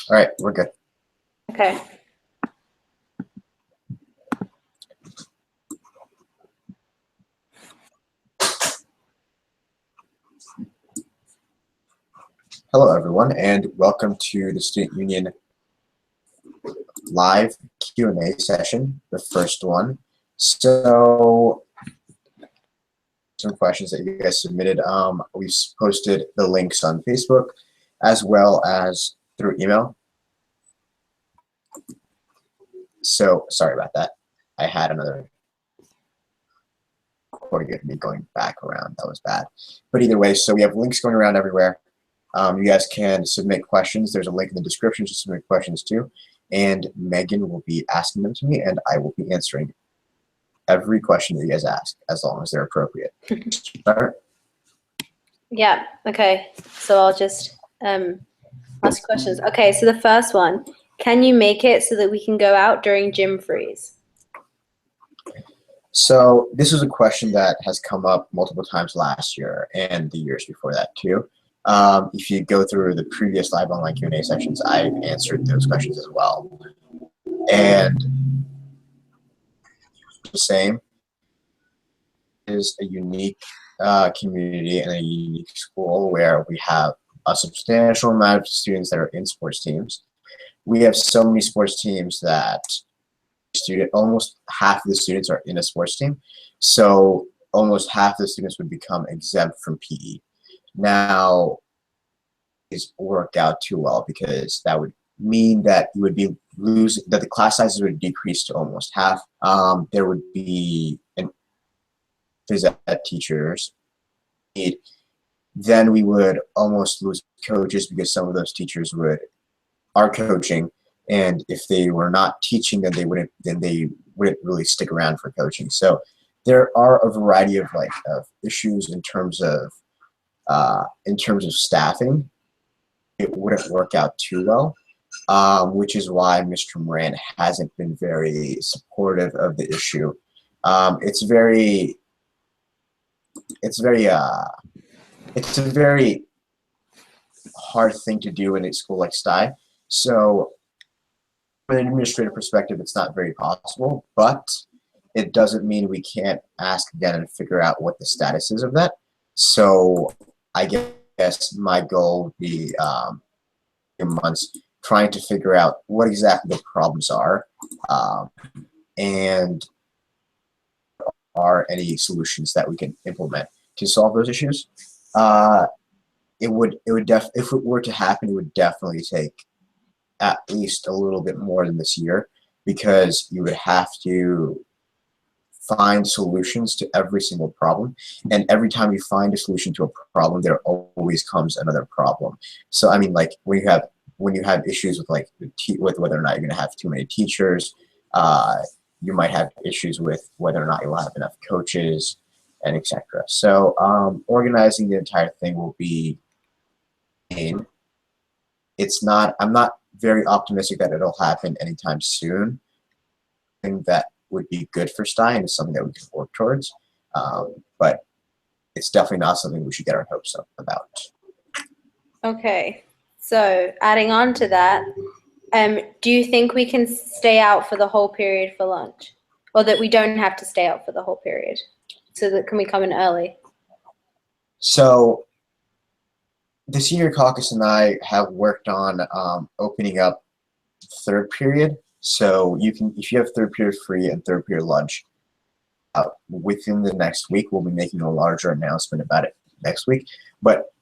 All right, we're good. Okay. Hello, everyone, and welcome to the Student Union live Q&A session, the first one. So, some questions that you guys submitted. We've posted the links on Facebook as well as through email. So, sorry about that. I had another recording of me going back around. That was bad. But either way, so we have links going around everywhere. You guys can submit questions. There's a link in the description to submit questions too. And Megan will be asking them to me, and I will be answering every question that you guys ask, as long as they're appropriate. Start. Yeah, okay. So I'll just ask questions. Okay, so the first one, can you make it so that we can go out during gym freeze? So this is a question that has come up multiple times last year and the years before that too. If you go through the previous live online Q&A sessions, I've answered those questions as well. And the same is a unique community and a unique school where we have a substantial amount of students that are in sports teams. We have so many sports teams that almost half of the students are in a sports team. So almost half of the students would become exempt from PE. Now, it's worked out too well because that would mean that you would be that the class sizes would decrease to almost half. There would be phys ed teachers. Then we would almost lose coaches because some of those teachers are coaching, and if they were not teaching, then they wouldn't really stick around for coaching. So there are a variety of issues in terms of staffing. It wouldn't work out too well, which is why Mr. Moran hasn't been very supportive of the issue. It's a very hard thing to do in a school like STI. So from an administrative perspective, it's not very possible, but it doesn't mean we can't ask again and figure out what the status is of that. So I guess my goal would be in months trying to figure out what exactly the problems are, and are any solutions that we can implement to solve those issues. If it were to happen, it would definitely take at least a little bit more than this year, because you would have to find solutions to every single problem, and every time you find a solution to a problem, there always comes another problem. So I mean, like when you have issues with whether or not you're going to have too many teachers, you might have issues with whether or not you'll have enough coaches, and etc. So organizing the entire thing will be pain. I'm not very optimistic that it'll happen anytime soon. I think that would be good for STI and is something that we can work towards, but it's definitely not something we should get our hopes up about. Okay, so adding on to that, do you think we can stay out for the whole period for lunch, or that we don't have to stay out for the whole period? So that can we come in early? So the senior caucus and I have worked on opening up third period. So you can, if you have third period free and third period lunch, within the next week, we'll be making a larger announcement about it next week. But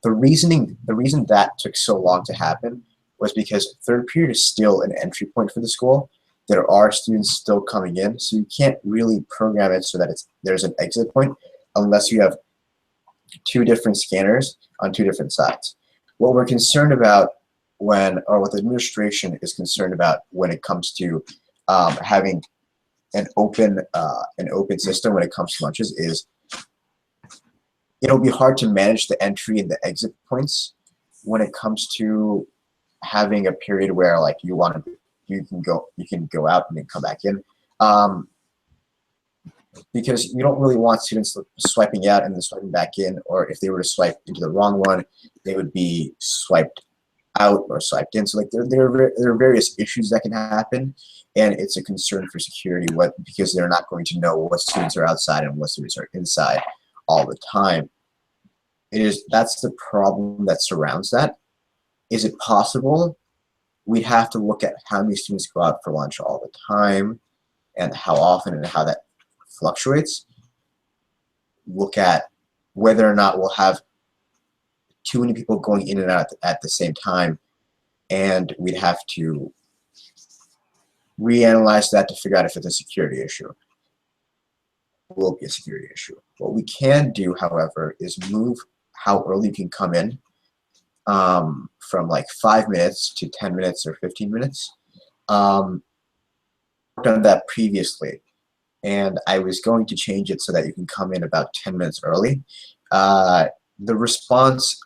the reason that took so long to happen was because third period is still an entry point for the school. There are students still coming in, so you can't really program it so that there's an exit point unless you have two different scanners on two different sides. What we're concerned about what the administration is concerned about when it comes to having an open system when it comes to lunches is it'll be hard to manage the entry and the exit points when it comes to having a period where like you can go out and then come back in, because you don't really want students swiping out and then swiping back in, or if they were to swipe into the wrong one, they would be swiped out or swiped in. So like there are various issues that can happen, and it's a concern for security because they're not going to know what students are outside and what students are inside all the time. That's the problem that surrounds that. Is it possible? We'd have to look at how many students go out for lunch all the time and how often and how that fluctuates. Look at whether or not we'll have too many people going in and out at the same time, and we'd have to reanalyze that to figure out if it's a security issue. It will be a security issue. What we can do, however, is move how early you can come in from like 5 minutes to 10 minutes or 15 minutes. I've done that previously, and I was going to change it so that you can come in about 10 minutes early. The response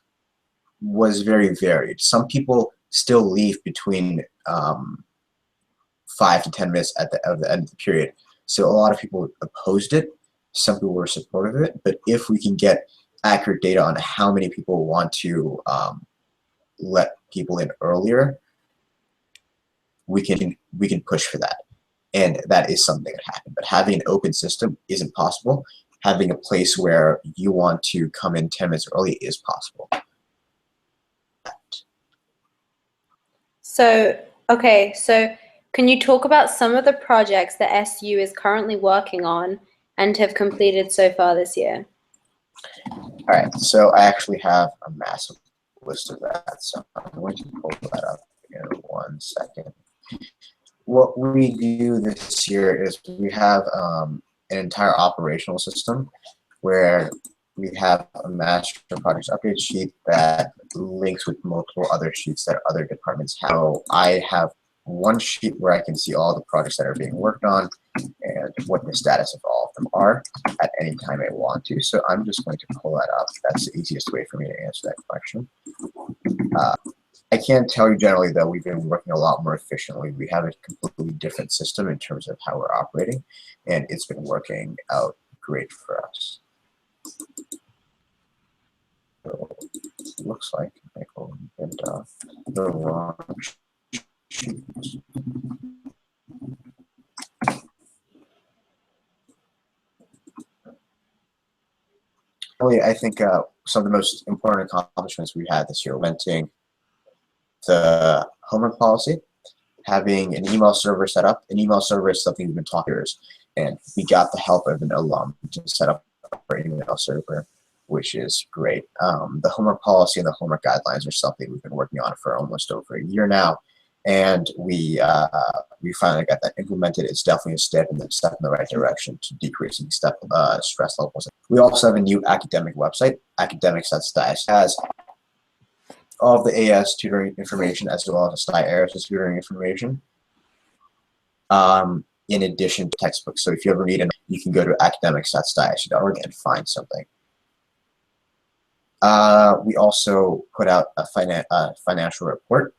was very varied. Some people still leave between 5 to 10 minutes at the end of the period. So a lot of people opposed it. Some people were supportive of it. But if we can get accurate data on how many people want to let people in earlier, we can push for that. And that is something that happened. But having an open system isn't possible. Having a place where you want to come in 10 minutes early is possible. So, okay, so can you talk about some of the projects that SU is currently working on and have completed so far this year? All right, so I actually have a massive list of that, so I'm going to pull that up in 1 second. What we do this year is we have an entire operational system where we have a master projects update sheet that links with multiple other sheets that other departments have. So I have one sheet where I can see all the projects that are being worked on and what the status of all of them are at any time I want to. So I'm just going to pull that up. That's the easiest way for me to answer that question. I can tell you generally, though, we've been working a lot more efficiently. We have a completely different system in terms of how we're operating, and it's been working out great for us. So it looks like I opened the wrong sheet. Really, I think some of the most important accomplishments we've had this year, implementing the homework policy, having an email server set up. An email server is something we've been talking about, and we got the help of an alum to set up our email server, which is great. The homework policy and the homework guidelines are something we've been working on for almost over a year now, and we finally got that implemented. It's definitely a step in the right direction to decreasing stress levels. We also have a new academic website, academics.stis, has all of the AS tutoring information as well as the STI-ARIS tutoring information, in addition to textbooks. So if you ever need it, you can go to academics.stis.org and find something. We also put out a financial report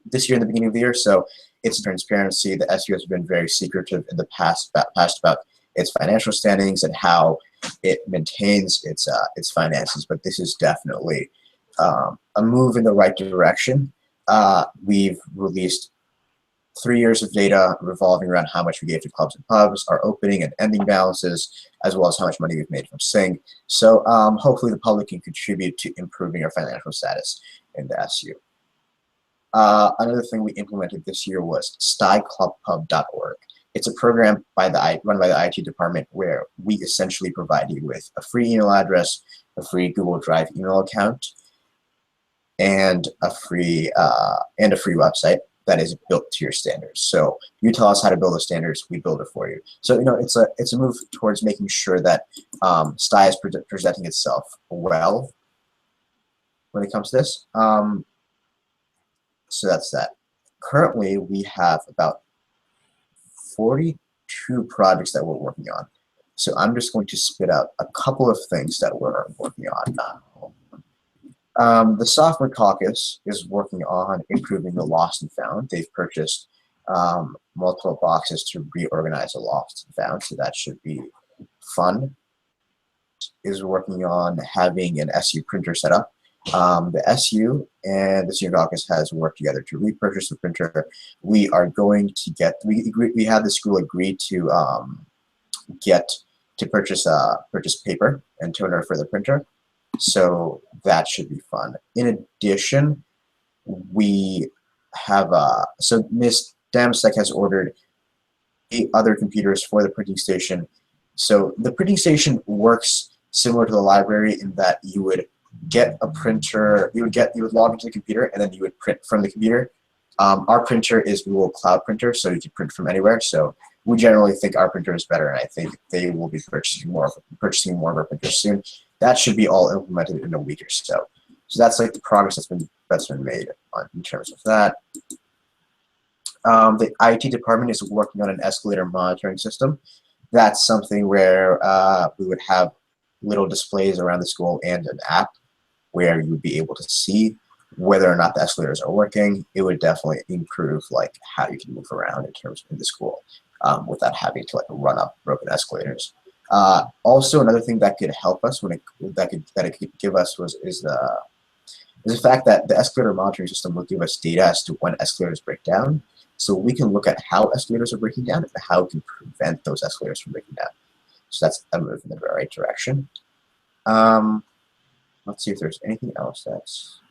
this year in the beginning of the year, so it's transparency. The SU has been very secretive in the past about its financial standings and how it maintains its finances, but this is definitely a move in the right direction. We've released 3 years of data revolving around how much we gave to clubs and pubs, our opening and ending balances, as well as how much money we've made from Sing. So hopefully the public can contribute to improving our financial status in the SU. Another thing we implemented this year was STIClubPub.org. It's a program run by the IT department where we essentially provide you with a free email address, a free Google Drive email account, and a free website that is built to your standards. So you tell us how to build the standards, we build it for you. So it's a move towards making sure that STI is presenting itself well when it comes to this. So that's that. Currently, we have about 42 projects that we're working on. So I'm just going to spit out a couple of things that we're working on now. The Software Caucus is working on improving the lost and found. They've purchased multiple boxes to reorganize the lost and found, so that should be fun. Is working on having an SU printer set up. The SU and the senior caucus has worked together to repurchase the printer. We are going to get, we had the school agree to purchase paper and toner for the printer. So that should be fun. In addition, we have, so Miss Damsek has ordered 8 other computers for the printing station. So the printing station works similar to the library in that you would get a printer, you would log into the computer and then you would print from the computer. Our printer is Google Cloud Printer, so you can print from anywhere. So we generally think our printer is better, and I think they will be purchasing more of our printers soon. That should be all implemented in a week or so. So that's like the progress that's been made in terms of that. The IT department is working on an escalator monitoring system. That's something where we would have little displays around the school and an app where you would be able to see whether or not the escalators are working. It would definitely improve like how you can move around in the school without having to like run up broken escalators. Also, another thing that could help us that it could give us is the fact that the escalator monitoring system will give us data as to when escalators break down. So we can look at how escalators are breaking down and how we can prevent those escalators from breaking down. So that's a move in the right direction. Let's see if there's anything else that's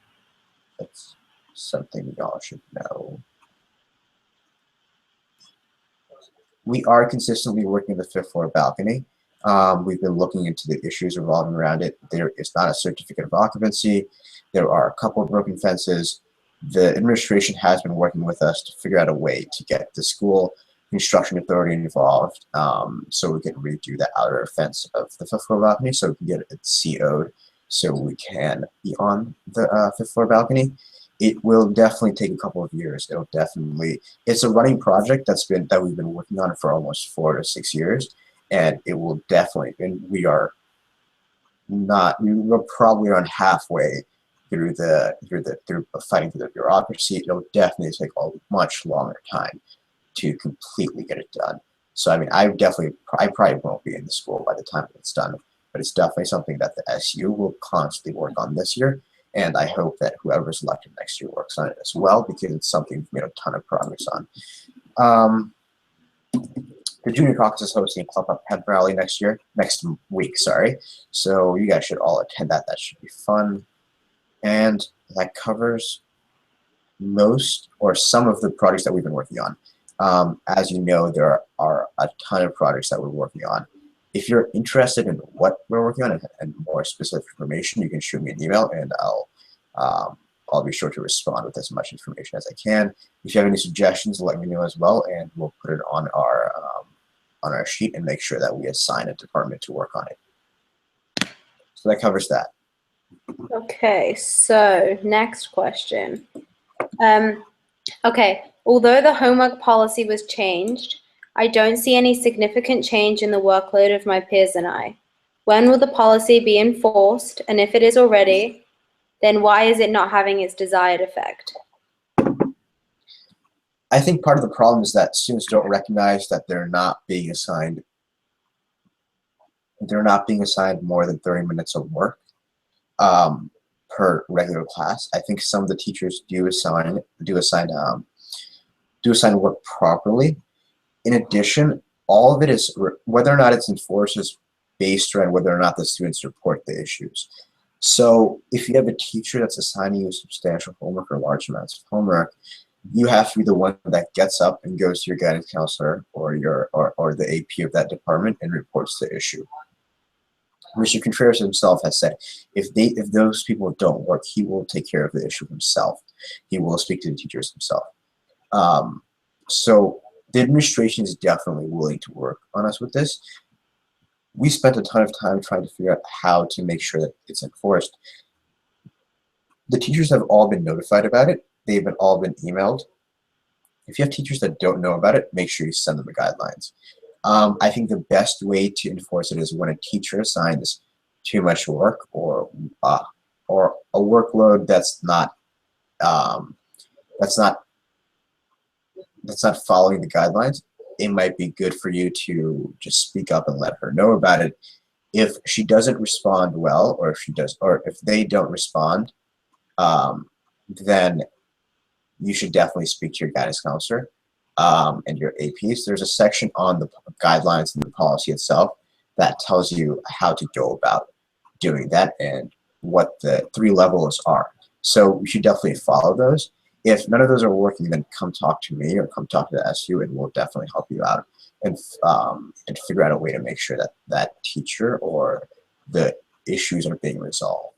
something y'all should know. We are consistently working the 5th floor balcony. We've been looking into the issues revolving around it. There is not a certificate of occupancy. There are a couple of broken fences. The administration has been working with us to figure out a way to get the school construction authority involved, so we can redo the outer fence of the 5th floor balcony so we can get it CO'd so we can be on the 5th floor balcony. It will definitely take a couple of years. It's a running project that we've been working on for almost 4 to 6 years, and it will definitely, and we're probably around halfway through fighting through the bureaucracy. It'll definitely take a much longer time to completely get it done. So I mean, I probably won't be in the school by the time it's done, but it's definitely something that the SU will constantly work on this year, and I hope that whoever's elected next year works on it as well, because it's something we've made a ton of progress on. The Junior Caucus is hosting a Club Up Pep Rally next week, sorry. So you guys should all attend that. That should be fun. And that covers most or some of the projects that we've been working on. As you know, there are a ton of projects that we're working on. If you're interested in what we're working on and more specific information, you can shoot me an email and I'll be sure to respond with as much information as I can. If you have any suggestions, let me know as well, and we'll put it on our sheet and make sure that we assign a department to work on it. So that covers that. Okay, so next question. Okay, although the homework policy was changed, I don't see any significant change in the workload of my peers and I. When will the policy be enforced? And if it is already, then why is it not having its desired effect? I think part of the problem is that students don't recognize that they're not being assigned more than 30 minutes of work per regular class. I think some of the teachers do assign work properly. In addition, all of it is whether or not it's enforced is based around whether or not the students report the issues. So if you have a teacher that's assigning you substantial homework or large amounts of homework, you have to be the one that gets up and goes to your guidance counselor or the AP of that department and reports the issue. Mr. Contreras himself has said if those people don't work, he will take care of the issue himself. He will speak to the teachers himself. So the administration is definitely willing to work on us with this. We spent a ton of time trying to figure out how to make sure that it's enforced. The teachers have all been notified about it. They've all been emailed. If you have teachers that don't know about it, make sure you send them the guidelines. I think the best way to enforce it is when a teacher assigns too much work or a workload that's not following the guidelines. It might be good for you to just speak up and let her know about it. If she doesn't respond well, or if they don't respond then you should definitely speak to your guidance counselor and your APs. There's a section on the guidelines and the policy itself that tells you how to go about doing that and what the 3 levels are. So you should definitely follow those. If none of those are working, then come talk to me or come talk to the SU, and we'll definitely help you out and figure out a way to make sure that that teacher or the issues are being resolved.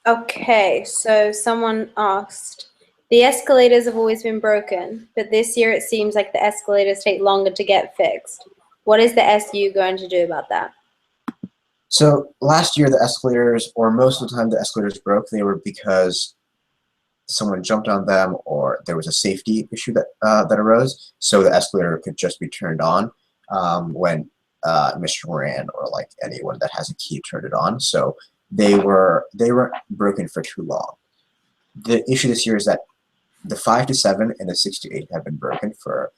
Okay, so someone asked, the escalators have always been broken, but this year it seems like the escalators take longer to get fixed. What is the SU going to do about that? So last year the escalators, or most of the time the escalators broke, they were because someone jumped on them or there was a safety issue that that arose. So the escalator could just be turned on when Mr. Moran or like anyone that has a key turned it on. So they weren't broken for too long. The issue this year is that the 5 to 7 and the 6 to 8 have been broken for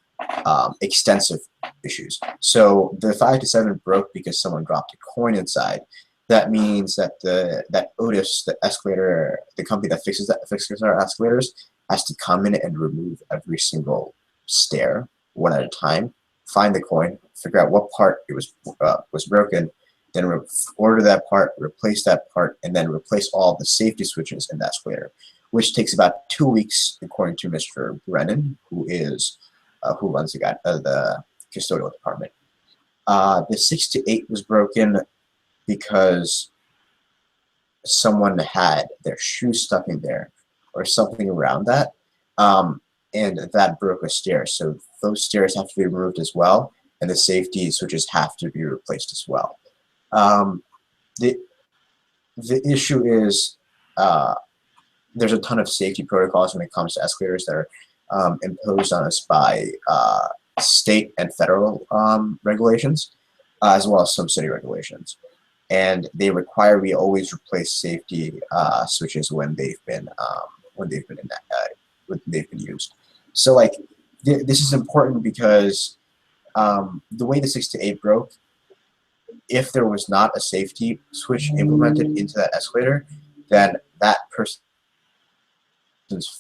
extensive issues. So the 5 to 7 broke because someone dropped a coin inside. That means that that Otis, the escalator, the company that fixes our escalators, has to come in and remove every single stair one at a time, find the coin, figure out what part it was broken, then order that part, replace that part, and then replace all the safety switches in the escalator, which takes about 2 weeks, according to Mr. Brennan, who runs the custodial department. The 6 to 8 was broken because someone had their shoe stuck in there or something around that, and that broke a stair. So those stairs have to be removed as well, and the safety switches have to be replaced as well. The issue is there's a ton of safety protocols when it comes to escalators that are imposed on us by state and federal regulations, as well as some city regulations. And they require we always replace safety switches when they've been used. So like this is important because the way the 6 to 8 broke, if there was not a safety switch implemented into that escalator, then that person.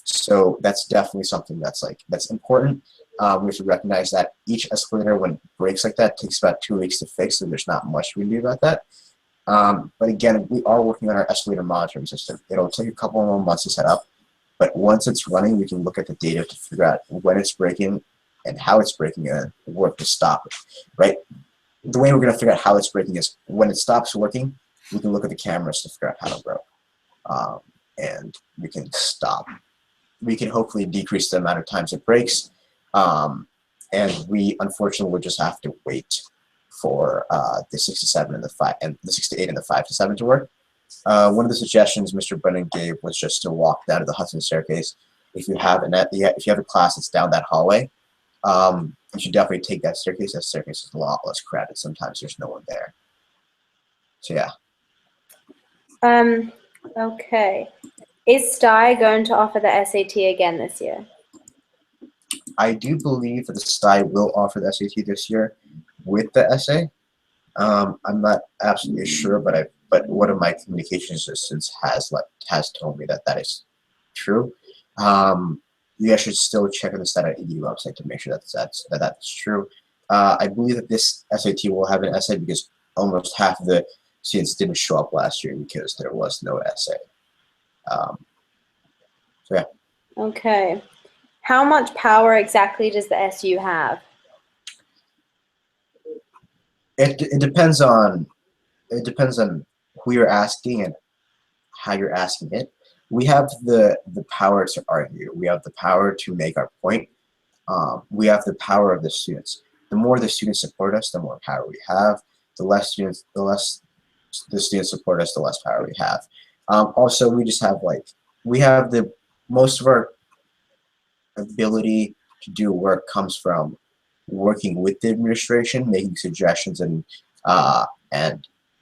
So that's definitely something that's important. We have to recognize that each escalator, when it breaks like that, takes about 2 weeks to fix, so there's not much we can do about that. But again, we are working on our escalator monitoring system. It'll take a couple more months to set up, but once it's running, we can look at the data to figure out when it's breaking and how it's breaking and work to stop it, right? The way we're going to figure out how it's breaking is when it stops working, we can look at the cameras to figure out how it broke. And we can stop. We can hopefully decrease the amount of times it breaks. And we unfortunately will just have to wait for the 6 to 7 and the 5 and the 6 to 8 and the 5 to 7 to work. One of the suggestions Mr. Brennan gave was just to walk down to the Hudson staircase. If you have a class that's down that hallway, you should definitely take that staircase. That staircase is a lot less crowded. Sometimes there's no one there. So yeah. Okay. Is STI going to offer the SAT again this year? I do believe that the STI will offer the SAT this year with the essay. I'm not absolutely sure, but one of my communications assistants has told me that that is true. You guys should still check on the stat.edu website to make sure that's true. I believe that this SAT will have an essay because almost half of the students didn't show up last year because there was no essay. So yeah. Okay. How much power exactly does the SU have? It depends on who you're asking and how you're asking it. We have the power to argue. We have the power to make our point. We have the power of the students. The more the students support us, the more power we have. The less the students support us, the less power we have. Also, we just have most of our ability to do work comes from working with the administration, making suggestions, and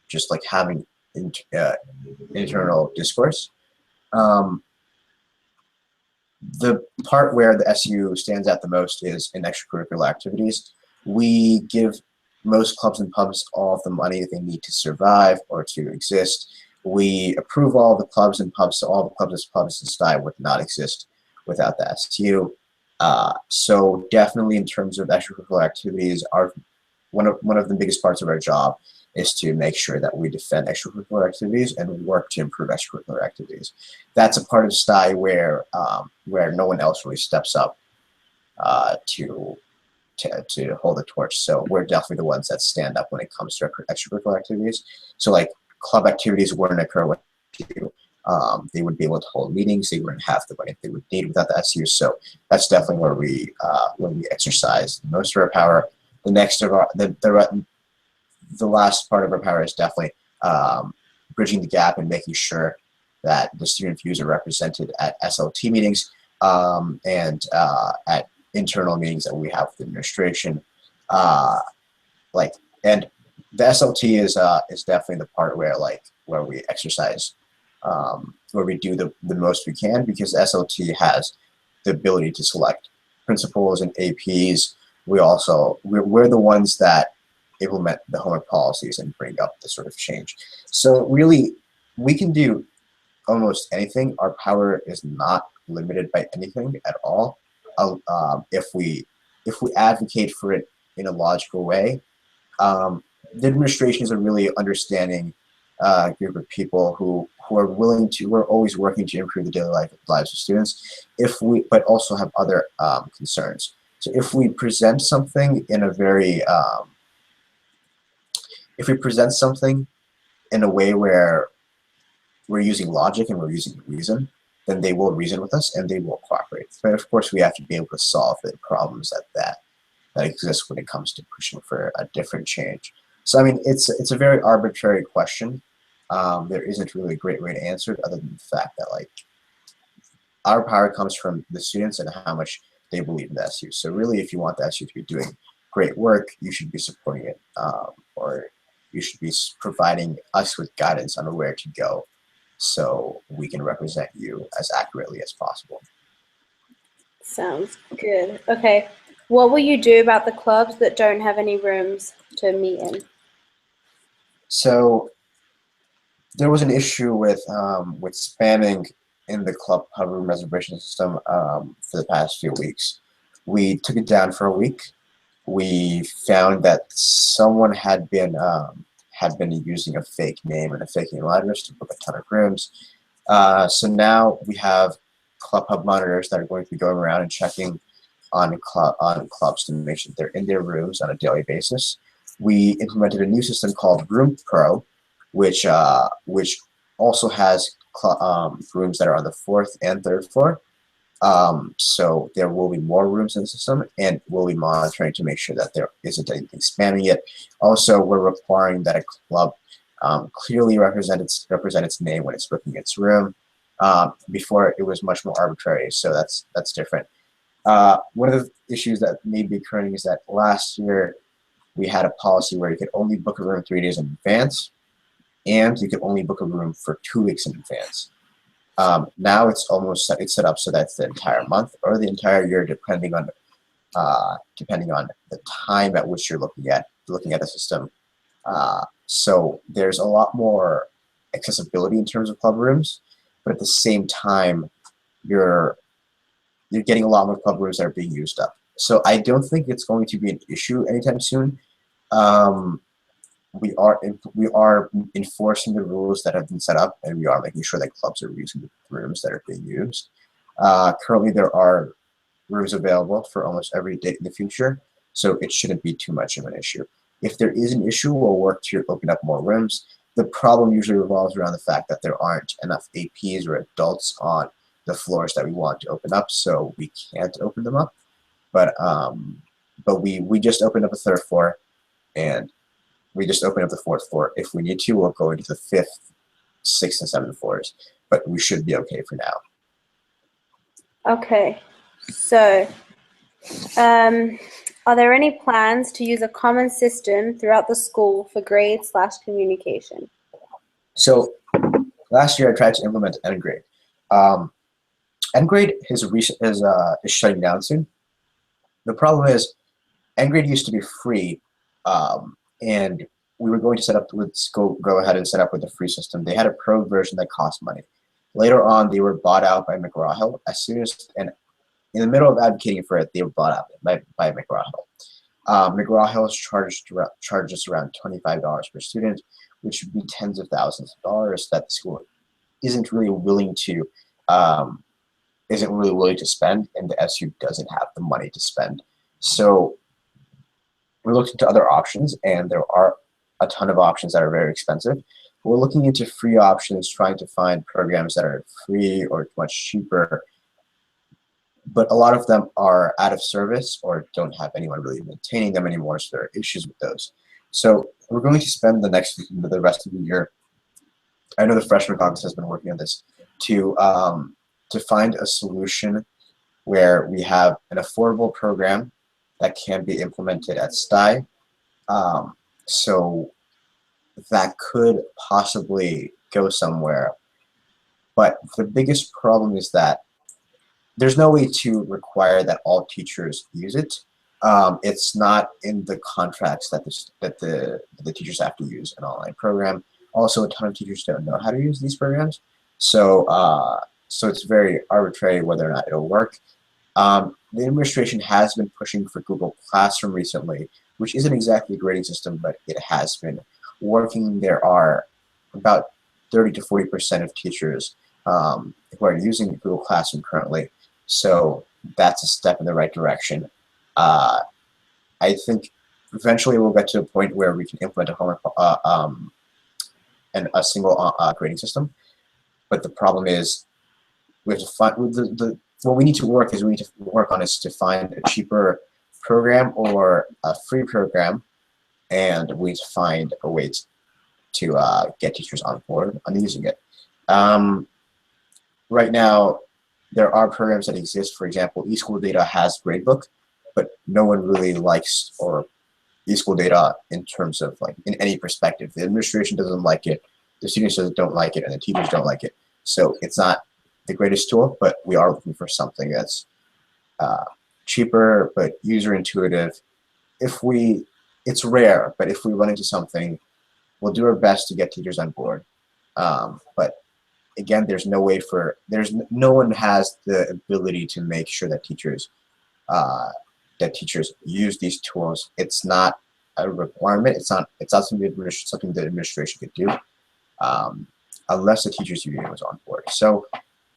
just like having internal discourse. The part where the SU stands out the most is in extracurricular activities. We give most clubs and pubs all of the money they need to survive or to exist. We approve all the clubs and pubs, so all the clubs and STI would not exist without the SU. So definitely in terms of extracurricular activities, one of the biggest parts of our job is to make sure that we defend extracurricular activities and work to improve extracurricular activities. That's a part of STI where no one else really steps up to hold the torch. So we're definitely the ones that stand up when it comes to extracurricular activities. So like club activities wouldn't occur without you. They would be able to hold meetings. They wouldn't have the money they would need without the SU. So that's definitely where we exercise most of our power. The next of our the last part of our power is definitely bridging the gap and making sure that the student views are represented at SLT meetings and at internal meetings that we have with the administration. And the SLT is definitely the part where we exercise, where we do the most we can, because the SLT has the ability to select principals and APs. We're the ones that implement the homework policies and bring up the sort of change. So really, we can do almost anything. Our power is not limited by anything at all. If we advocate for it in a logical way. The administration is a really understanding group of people who are always working to improve the daily lives of students. But also have other concerns. So if we present something in a very way where we're using logic and we're using reason, then they will reason with us and they will cooperate. But of course, we have to be able to solve the problems that exist when it comes to pushing for a different change. So I mean, it's a very arbitrary question. There isn't really a great way to answer it, other than the fact that our power comes from the students and how much they believe in the SU. So really, if you want the SU to be doing great work, you should be supporting it, or you should be providing us with guidance on where to go, so we can represent you as accurately as possible. Sounds good. Okay. What will you do about the clubs that don't have any rooms to meet in? So there was an issue with spamming in the club pub room reservation system for the past few weeks. We took it down for a week. We found that someone had been using a fake name and a fake email address to book a ton of rooms. So now we have club hub monitors that are going to be going around and checking on clubs to make sure they're in their rooms on a daily basis. We implemented a new system called Room Pro, which also has rooms that are on the 4th and 3rd floor. So there will be more rooms in the system, and we'll be monitoring to make sure that there isn't anything spamming it. Also, we're requiring that a club clearly represent its name when it's booking its room. Before, it was much more arbitrary, so that's different. One of the issues that may be occurring is that last year we had a policy where you could only book a room 3 days in advance, and you could only book a room for 2 weeks in advance. Now it's set up so that's the entire month or the entire year, depending on the time at which you're looking at the system. So there's a lot more accessibility in terms of club rooms, but at the same time, you're getting a lot more club rooms that are being used up. So I don't think it's going to be an issue anytime soon. We are enforcing the rules that have been set up, and we are making sure that clubs are using the rooms that are being used. Currently, there are rooms available for almost every date in the future, so it shouldn't be too much of an issue. If there is an issue, we'll work to open up more rooms. The problem usually revolves around the fact that there aren't enough APs or adults on the floors that we want to open up, so we can't open them up. But we just opened up the 3rd floor, and we just opened up the 4th floor. If we need to, we'll go into the 5th, 6th, and 7th floors, but we should be okay for now. Okay, so are there any plans to use a common system throughout the school for grade/communication? So last year I tried to implement ngrade. Ngrade is shutting down soon. The problem is ngrade used to be free, and we were going to set up, let's go ahead and set up with the free system. They had a pro version that cost money. Later on, they were bought out by McGraw-Hill. And in the middle of advocating for it, they were bought out by McGraw-Hill. McGraw-Hill charges around $25 per student, which would be tens of thousands of dollars that the school isn't really willing to spend, and the SU doesn't have the money to spend. So we're looking into other options, and there are a ton of options that are very expensive. We're looking into free options, trying to find programs that are free or much cheaper, but a lot of them are out of service or don't have anyone really maintaining them anymore, so there are issues with those. So we're going to spend the rest of the year, I know the freshman caucus has been working on this, to find a solution where we have an affordable program that can be implemented at STI. So that could possibly go somewhere. But the biggest problem is that there's no way to require that all teachers use it. It's not in the contracts that the teachers have to use an online program. Also, a ton of teachers don't know how to use these programs. So it's very arbitrary whether or not it'll work. The administration has been pushing for Google Classroom recently, which isn't exactly a grading system, but it has been working. There are about 30 to 40% of teachers who are using Google Classroom currently. So that's a step in the right direction. I think eventually we'll get to a point where we can implement a homework and a single grading system. But the problem is we have to find what we need to work on is to find a cheaper program or a free program, and we need to find a way to get teachers on board on using it. Right now, there are programs that exist. For example, eSchool Data has Gradebook, but no one really likes eSchool Data in terms of in any perspective. The administration doesn't like it, the students don't like it, and the teachers don't like it. So it's not the greatest tool, but we are looking for something that's cheaper but user intuitive. It's rare, but if we run into something, we'll do our best to get teachers on board. But again, no one has the ability to make sure that teachers use these tools. It's not a requirement. It's not something the administration could do unless the teachers union was on board. So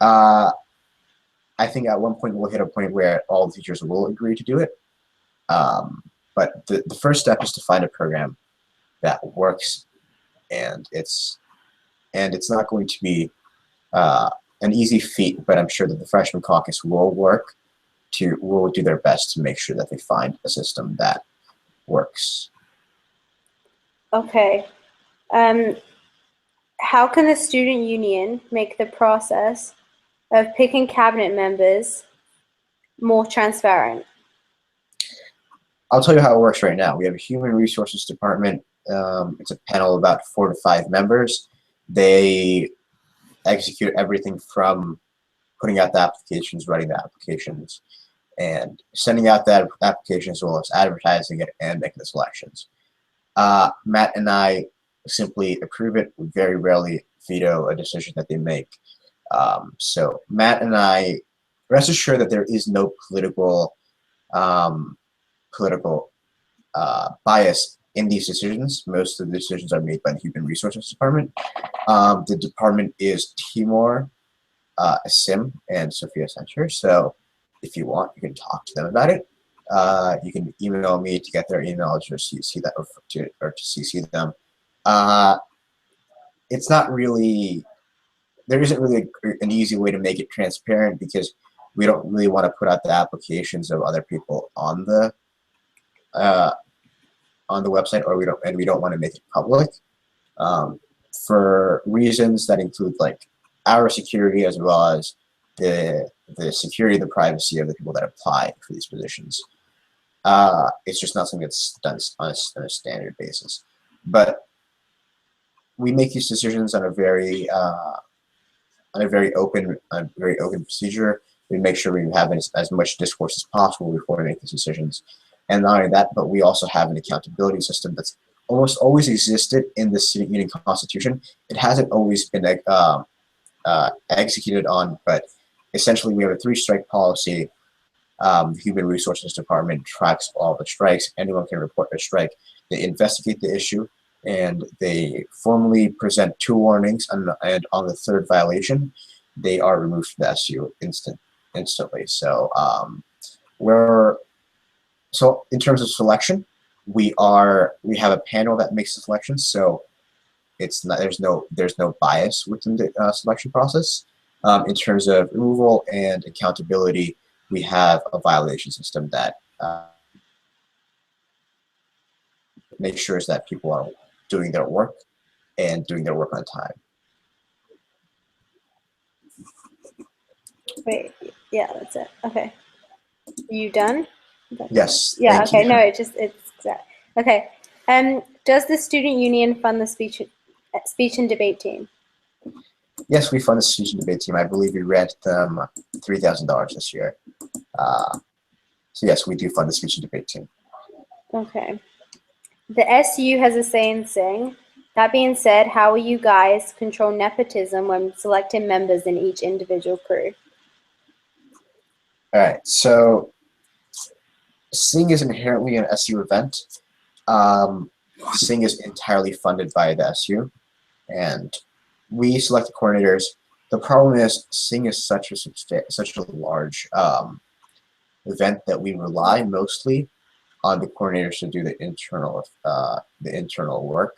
I think at one point we'll hit a point where all the teachers will agree to do it. But the first step is to find a program that works, and it's not going to be an easy feat, but I'm sure that the freshman caucus will do their best to make sure that they find a system that works. Okay. How can the student union make the process of picking cabinet members more transparent? I'll tell you how it works right now. We have a human resources department. It's a panel of about 4 to 5 members. They execute everything from putting out the applications, writing the applications, and sending out the applications, as well as advertising it and making the selections. Matt and I simply approve it. We very rarely veto a decision that they make. So Matt and I, rest assured that there is no political bias in these decisions. Most of the decisions are made by the Human Resources Department. The department is Timur, Asim, and Sophia Center. So if you want, you can talk to them about it. You can email me to get their emails or CC that, or to CC them. It's not really, there isn't really an easy way to make it transparent, because we don't really want to put out the applications of other people on the website, or we don't want to make it public for reasons that include our security, as well as the security, the privacy of the people that apply for these positions. It's just not something that's done on a standard basis. But we make these decisions on a very open procedure. We make sure we have as much discourse as possible before we make these decisions. And not only that, but we also have an accountability system that's almost always existed in the student union constitution. It hasn't always been executed on, but essentially we have a 3-strike policy. The Human Resources Department tracks all the strikes. Anyone can report a strike. They investigate the issue, and they formally present 2 warnings, and on the 3rd violation, they are removed from the SU instantly. So so in terms of selection, we have a panel that makes the selections. So it's not there's no bias within the selection process. In terms of removal and accountability, we have a violation system that makes sure that people are doing their work and doing their work on time. Wait, yeah, that's it. Okay. Are you done? Yes. Yeah, thank okay. you. No, it's okay. Does the student union fund the speech and debate team? Yes, we fund the speech and debate team. I believe we rented them $3,000 this year. So yes, we do fund the speech and debate team. Okay. The SU has a say in sing. That being said, how will you guys control nepotism when selecting members in each individual crew? All right, so Sing is inherently an SU event. Sing is entirely funded by the SU, and we select the coordinators. The problem is Sing is such a large event that we rely mostly on the coordinators to do the internal work.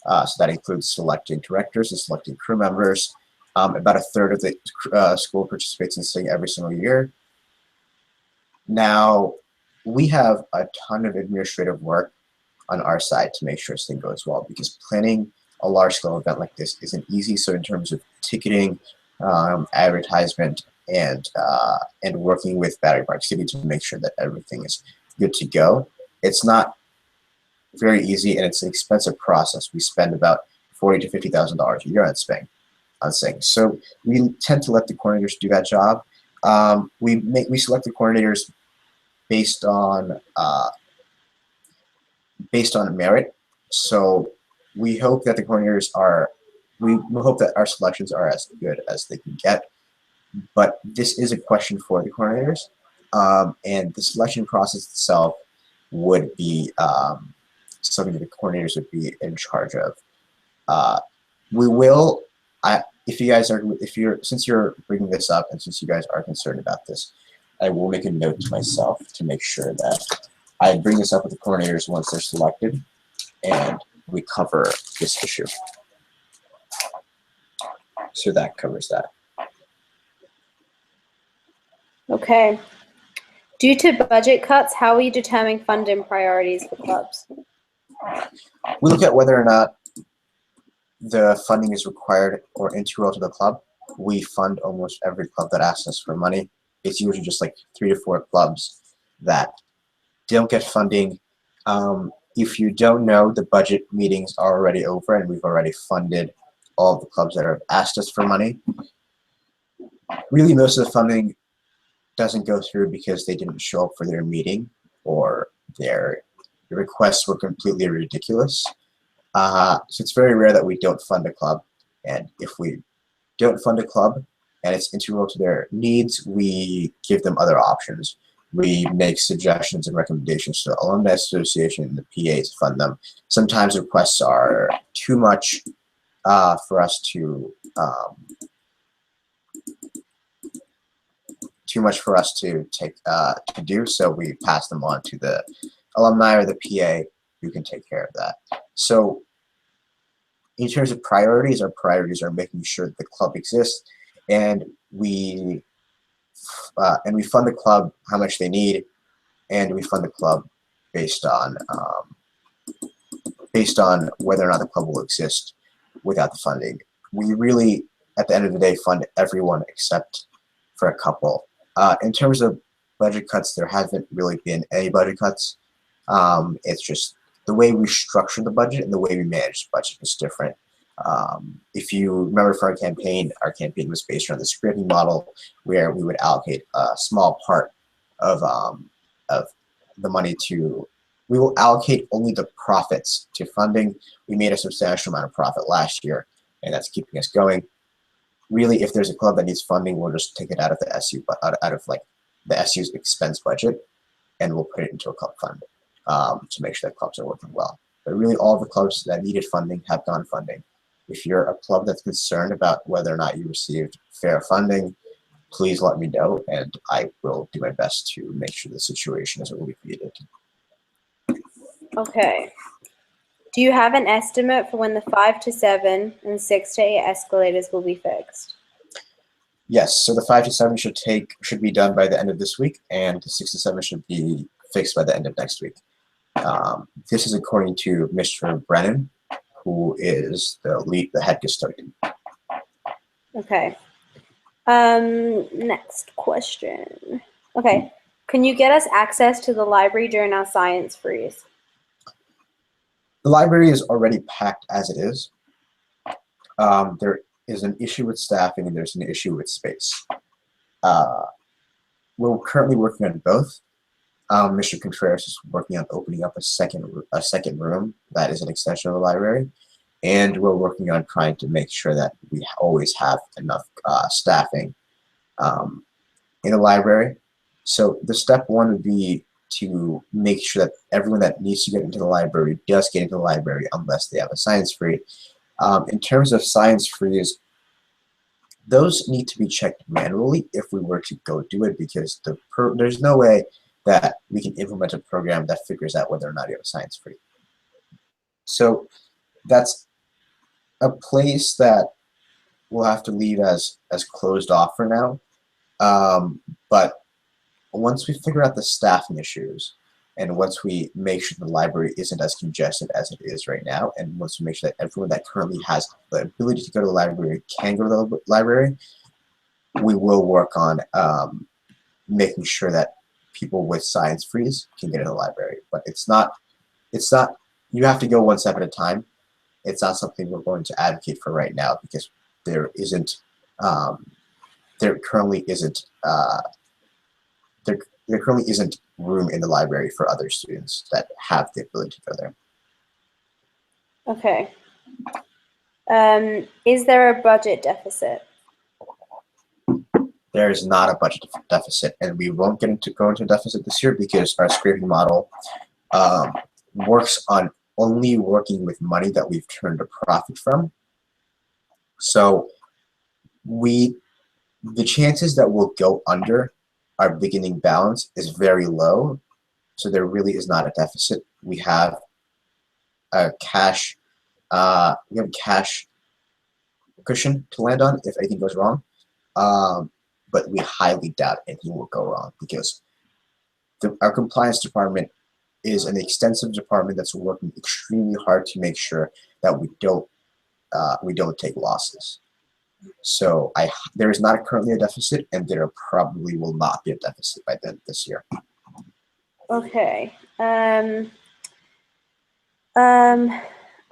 So that includes selecting directors and selecting crew members. About a third of the school participates in Sing every single year. Now, we have a ton of administrative work on our side to make sure Sing goes well, because planning a large-scale event like this isn't easy. So in terms of ticketing, advertisement, and working with Battery Park City to make sure that everything is good to go, it's not very easy, and it's an expensive process. We spend about $40,000 to $50,000 a year on Sing. So we tend to let the coordinators do that job. We select the coordinators based on merit. So we hope that the coordinators we hope that our selections are as good as they can get. But this is a question for the coordinators, and the selection process itself would be something that the coordinators would be in charge of. Since you're bringing this up, and since you guys are concerned about this, I will make a note to myself to make sure that I bring this up with the coordinators once they're selected, and we cover this issue. So that covers that. Okay. Due to budget cuts, how are you determining funding priorities for clubs? We look at whether or not the funding is required or integral to the club. We fund almost every club that asks us for money. It's usually just like 3 to 4 clubs that don't get funding. If you don't know, the budget meetings are already over, and we've already funded all of the clubs that have asked us for money. Really, most of the funding doesn't go through because they didn't show up for their meeting, or their requests were completely ridiculous. So it's very rare that we don't fund a club, and if we don't fund a club and it's integral to their needs, we give them other options. We make suggestions and recommendations to the Alumni Association and the PA to fund them. Sometimes requests are too much for us to take to do, so we pass them on to the alumni or the PA who can take care of that. So in terms of priorities, our priorities are making sure that the club exists, and we fund the club how much they need, and we fund the club based on whether or not the club will exist without the funding. We really, at the end of the day, fund everyone except for a couple. In terms of budget cuts, there haven't really been any budget cuts. It's just the way we structure the budget and the way we manage the budget is different. If you remember, for our campaign was based around the scripting model, where we would allocate a small part of the money to we will allocate only the profits to funding. We made a substantial amount of profit last year, and that's keeping us going. Really, if there's a club that needs funding, we'll just take it out of the SU, out of like the SU's expense budget, and we'll put it into a club fund to make sure that clubs are working well. But really, all the clubs that needed funding have gotten funding. If you're a club that's concerned about whether or not you received fair funding, please let me know, and I will do my best to make sure the situation is alleviated. Okay. Do you have an estimate for when the 5 to 7 and 6 to 8 escalators will be fixed? Yes, so the 5 to 7 should be done by the end of this week, and the 6 to 7 should be fixed by the end of next week. This is according to Mr. Brennan, who is the head custodian. Okay. Next question. Okay. Can you get us access to the library during our science freeze? The library is already packed as it is. There is an issue with staffing and there's an issue with space. We're currently working on both. Mr. Contreras is working on opening up a second room that is an extension of the library, and we're working on trying to make sure that we always have enough staffing in the library. So the step one would be to make sure that everyone that needs to get into the library does get into the library unless they have a science free. In terms of science frees, those need to be checked manually if we were to go do it, because there's no way that we can implement a program that figures out whether or not you have a science free. So that's a place that we'll have to leave as closed off for now. But once we figure out the staffing issues, and once we make sure the library isn't as congested as it is right now, and once we make sure that everyone that currently has the ability to go to the library can go to the library, we will work on making sure that people with science freeze can get in the library. But it's not, you have to go one step at a time. It's not something we're going to advocate for right now, because there currently isn't room in the library for other students that have the ability to go there. Okay. Is there a budget deficit? There is not a budget deficit, and we won't go into a deficit this year because our scraping model works on only working with money that we've turned a profit from. So the chances that we'll go under our beginning balance is very low. So there really is not a deficit. We have a cash cushion to land on if anything goes wrong. But we highly doubt anything will go wrong, because our compliance department is an extensive department that's working extremely hard to make sure that we don't take losses. So there is not currently a deficit, and there probably will not be a deficit by the end of this year. Okay.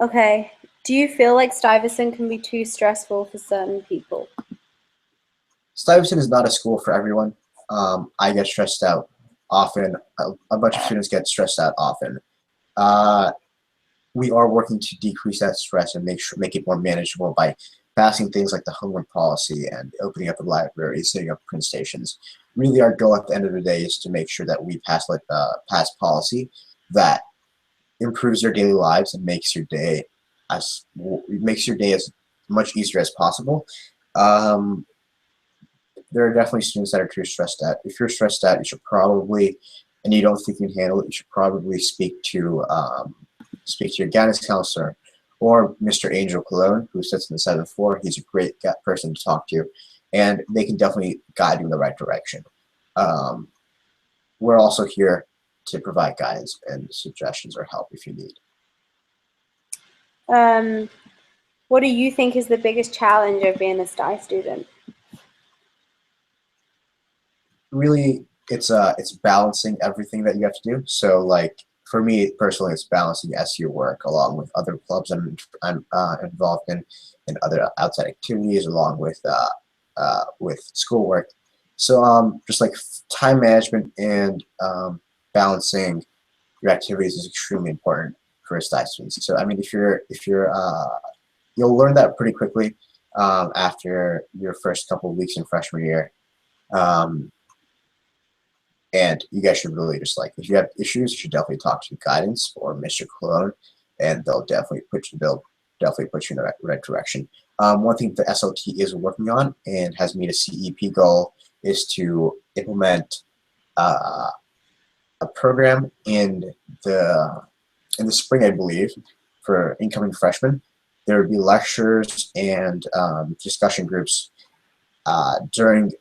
Okay. Do you feel like Stuyvesant can be too stressful for certain people? Stuyvesant is not a school for everyone. I get stressed out often. A bunch of students get stressed out often. We are working to decrease that stress and make it more manageable by passing things like the homework policy and opening up the library, setting up print stations. Really, our goal at the end of the day is to make sure that we pass policy that improves your daily lives and makes your day as much easier as possible. There are definitely students that are too stressed out. If you're stressed out, you should probably, and you don't think you can handle it, you should probably speak to your guidance counselor, or Mr. Angel Cologne, who sits in the 7th floor. He's a great person to talk to, and they can definitely guide you in the right direction. We're also here to provide guidance and suggestions or help if you need. What do you think is the biggest challenge of being a STI student? Really, it's balancing everything that you have to do. So, like, for me personally, it's balancing SU work along with other clubs I'm involved in, and other outside activities, along with schoolwork. So just like time management and balancing your activities is extremely important for STI students. So I mean, if you're you'll learn that pretty quickly after your first couple of weeks in freshman year. And you guys should really just like, if you have issues, you should definitely talk to guidance or Mr. Cologne, and they'll definitely put you in the right direction. One thing the SLT is working on and has made a CEP goal is to implement a program in the spring, I believe, for incoming freshmen. There would be lectures and discussion groups during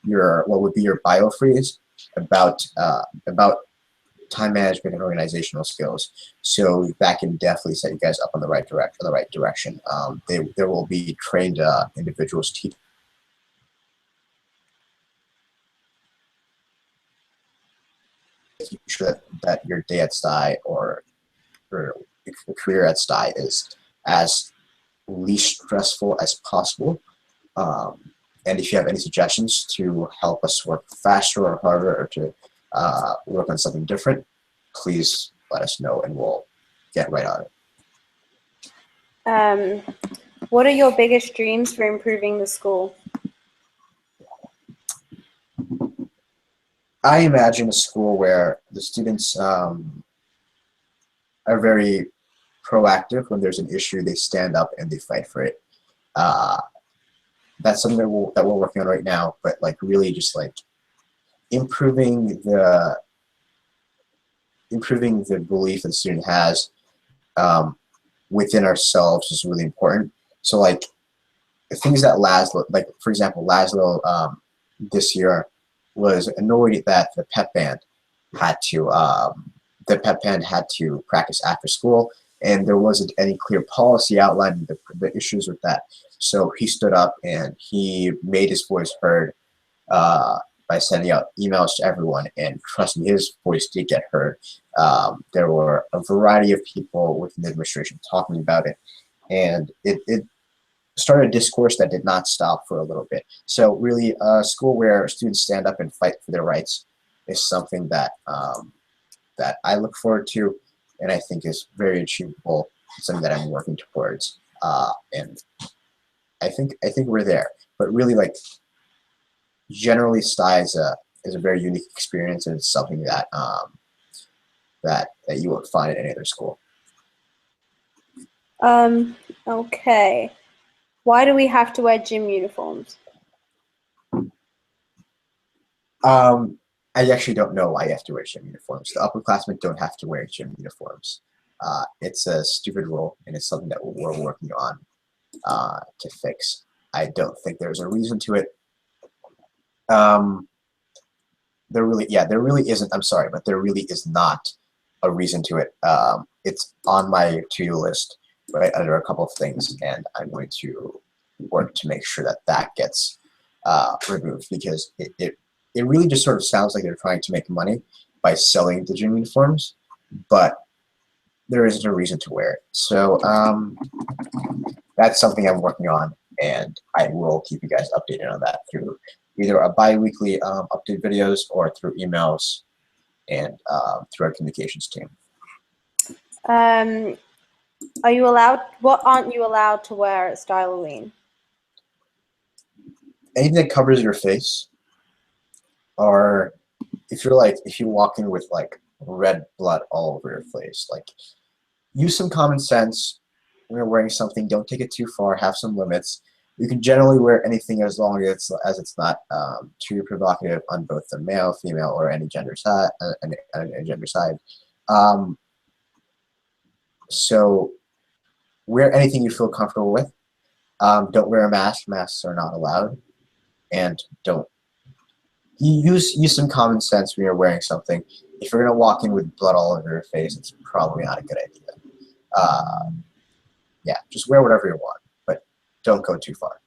what would be your bio freeze about time management and organizational skills. So that can definitely set you guys up on the right direction. There will be trained individuals teaching sure that your day at STI or your career at STI is as least stressful as possible. And if you have any suggestions to help us work faster or harder, or to work on something different, please let us know and we'll get right on it. What are your biggest dreams for improving the school? I imagine a school where the students are very proactive. When there's an issue, they stand up and they fight for it. That's something that we're working on right now, but like really just like improving the belief that the student has within ourselves is really important. So like the things that Laszlo, like for example, Laszlo this year was annoyed that the pep band had to practice after school, and there wasn't any clear policy outlining the issues with that. So he stood up and he made his voice heard by sending out emails to everyone, and trust me, his voice did get heard. There were a variety of people within the administration talking about it, and it started a discourse that did not stop for a little bit. So really, a school where students stand up and fight for their rights is something that that I look forward to, and I think is very achievable. Something that I'm working towards, and I think we're there. But really, like generally, STI is a very unique experience, and it's something that that you won't find at any other school. Okay. Why do we have to wear gym uniforms? I actually don't know why you have to wear gym uniforms. The upperclassmen don't have to wear gym uniforms. It's a stupid rule, and it's something that we're working on to fix. I don't think there's a reason to it. There really isn't. I'm sorry, but there really is not a reason to it. It's on my to-do list, right under a couple of things, and I'm going to work to make sure that that gets removed, because it really just sort of sounds like they're trying to make money by selling the gym uniforms, but there isn't a reason to wear it. So that's something I'm working on, and I will keep you guys updated on that through either a bi-weekly update videos or through emails and through our communications team. Are you allowed? What aren't you allowed to wear at Styloween? Anything that covers your face, or if you walk in with like red blood all over your face, like use some common sense. When you're wearing something, don't take it too far. Have some limits. You can generally wear anything as long as it's not too provocative on both the male, female, or any gender side. So wear anything you feel comfortable with. Don't wear a mask. Masks are not allowed. And don't use some common sense when you're wearing something. If you're gonna walk in with blood all over your face, it's probably not a good idea. Yeah, just wear whatever you want, but don't go too far.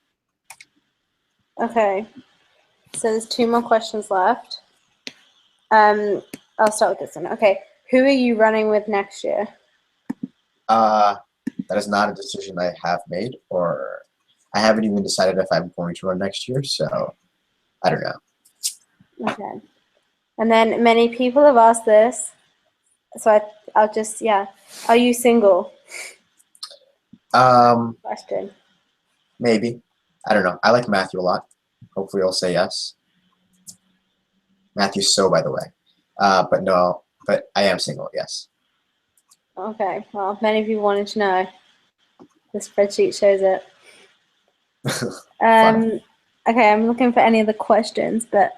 Okay, so there's 2 more questions left. I'll start with this one. Okay, who are you running with next year? That is not a decision I have made, or I haven't even decided if I'm going to run next year, so I don't know. Okay, and then many people have asked this. So I'll just, yeah. Are you single? Question. Maybe. I don't know. I like Matthew a lot. Hopefully he'll say yes. Matthew's so, by the way. But no, but I am single, yes. Okay, well, many people wanted to know. The spreadsheet shows it. Fun. Okay, I'm looking for any other questions, but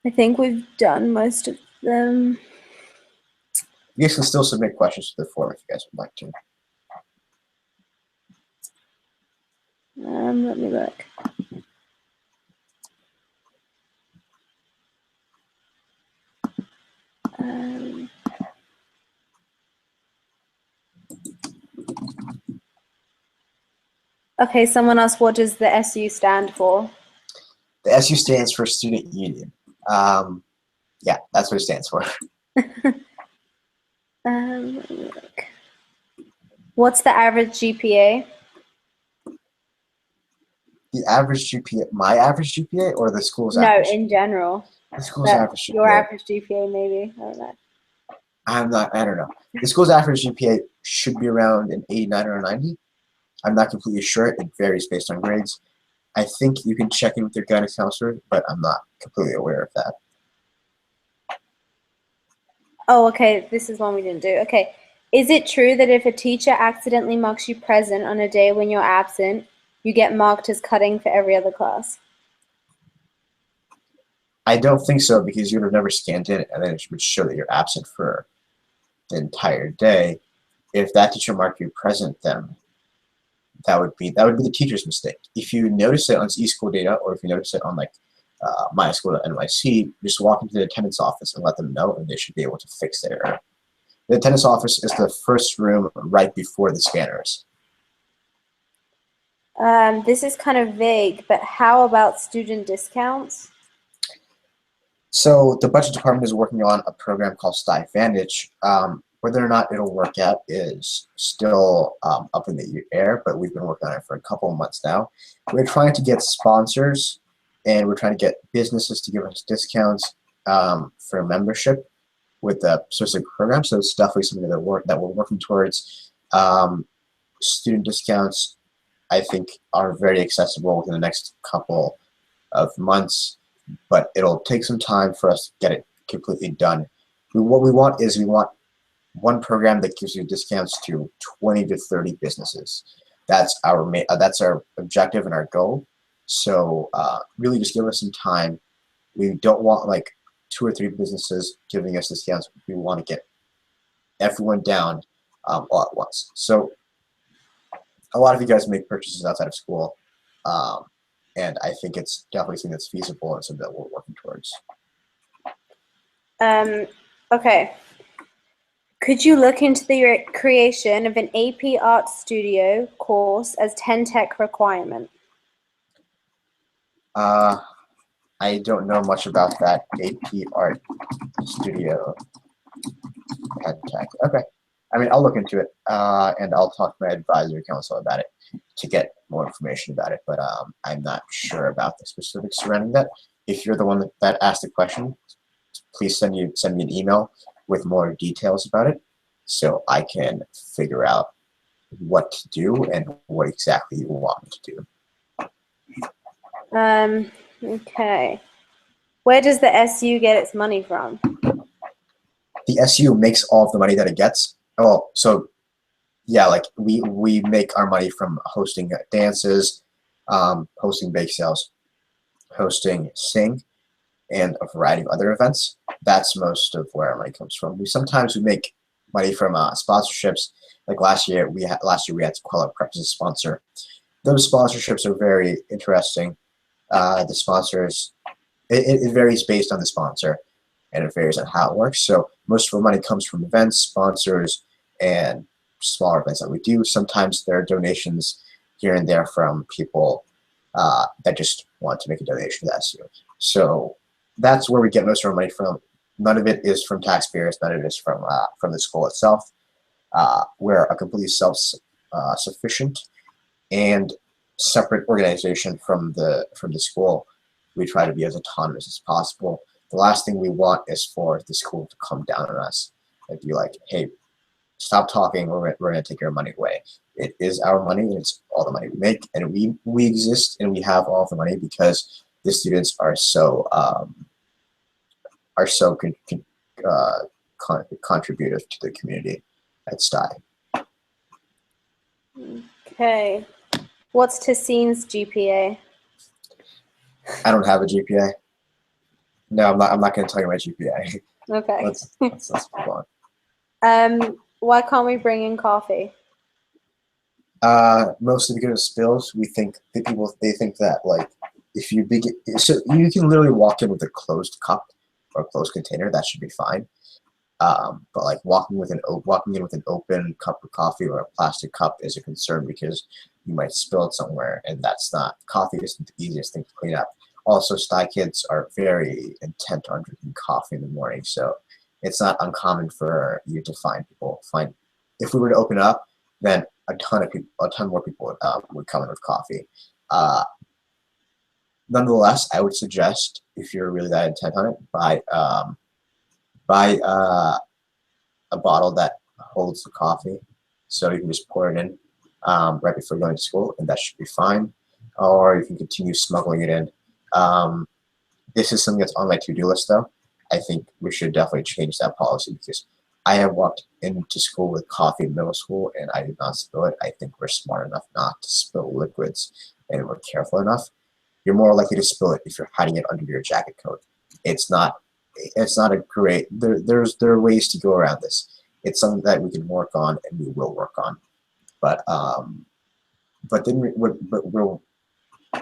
I think we've done most of them. You guys can still submit questions to the forum if you guys would like to. Let me look. Okay, someone asked, what does the SU stand for? The SU stands for Student Union. Yeah, that's what it stands for. Let me look. What's the average GPA? The average GPA, my average GPA, or the school's No, average? in general. The school's average GPA. Your average GPA, maybe. I don't know. I don't know. The school's average GPA should be around an 89 or a 90. I'm not completely sure. It varies based on grades. I think you can check in with your guidance counselor, but I'm not completely aware of that. Oh, okay. This is one we didn't do. Okay. Is it true that if a teacher accidentally marks you present on a day when you're absent, you get marked as cutting for every other class? I don't think so, because you would have never scanned in and then it would show that you're absent for the entire day. If that teacher marked you present, then that would be the teacher's mistake. If you notice it on eSchool data, or if you notice it on like myschool.nyc, just walk into the attendance office and let them know, and they should be able to fix their error. The attendance office is the first room right before the scanners. This is kind of vague, but how about student discounts? So the budget department is working on a program called Vantage. Whether or not it'll work out is still up in the air, but we've been working on it for a couple of months now. We're trying to get sponsors, and we're trying to get businesses to give us discounts for membership with the specific program. So it's definitely something that we're working towards. Student discounts, I think, are very accessible within the next couple of months, but it'll take some time for us to get it completely done. What we want one program that gives you discounts to 20 to 30 businesses. That's our objective and our goal. So really just give us some time. We don't want like 2 or 3 businesses giving us discounts. We want to get everyone down all at once. So a lot of you guys make purchases outside of school, and I think it's definitely something that's feasible and something that we're working towards. Okay. Could you look into the creation of an AP Art Studio course as 10 Tech requirement? I don't know much about that AP Art Studio 10 Tech. Okay. I mean, I'll look into it, and I'll talk to my advisory council about it to get more information about it, but I'm not sure about the specifics surrounding that. If you're the one that asked the question, please send me an email with more details about it, so I can figure out what to do and what exactly you want me to do. Okay. Where does the SU get its money from? The SU makes all of the money that it gets. Oh, so yeah, like we make our money from hosting dances, hosting bake sales, hosting Sing, and a variety of other events. That's most of where our money comes from. Sometimes we make money from sponsorships. Like last year we had Quella Prep as a sponsor. Those sponsorships are very interesting. The sponsors, it varies based on the sponsor, and it varies on how it works. So most of our money comes from events, sponsors, and smaller events that we do. Sometimes there are donations here and there from people that just want to make a donation to SU. So that's where we get most of our money from. None of it is from taxpayers. None of it is from the school itself. We're a completely self-sufficient and separate organization from the school. We try to be as autonomous as possible. The last thing we want is for the school to come down on us. and be like, hey, stop talking, we're going to take your money away. It is our money, and it's all the money we make, and we exist and we have all the money because the students are so contributive to the community at STI. Okay. What's Tahseen's GPA? I don't have a GPA. No, I'm not going to tell you my GPA. Okay. let's move on. Why can't we bring in coffee? Mostly because of spills. We think that they think that like if you so you can literally walk in with a closed cup or a closed container, that should be fine. But like walking in with an open cup of coffee or a plastic cup is a concern because you might spill it somewhere, and coffee isn't the easiest thing to clean up. Also, STI kids are very intent on drinking coffee in the morning, so it's not uncommon for you to find if we were to open it up, then a ton more people would come in with coffee. Nonetheless, I would suggest if you're really that intent on it, buy a bottle that holds the coffee, so you can just pour it in right before going to school, and that should be fine. Or you can continue smuggling it in. This is something that's on my to-do list, though. I think we should definitely change that policy because I have walked into school with coffee in middle school and I did not spill it. I think we're smart enough not to spill liquids and we're careful enough. You're more likely to spill it if you're hiding it under your jacket coat. It's not a great. There are ways to go around this. It's something that we can work on and we will work on. But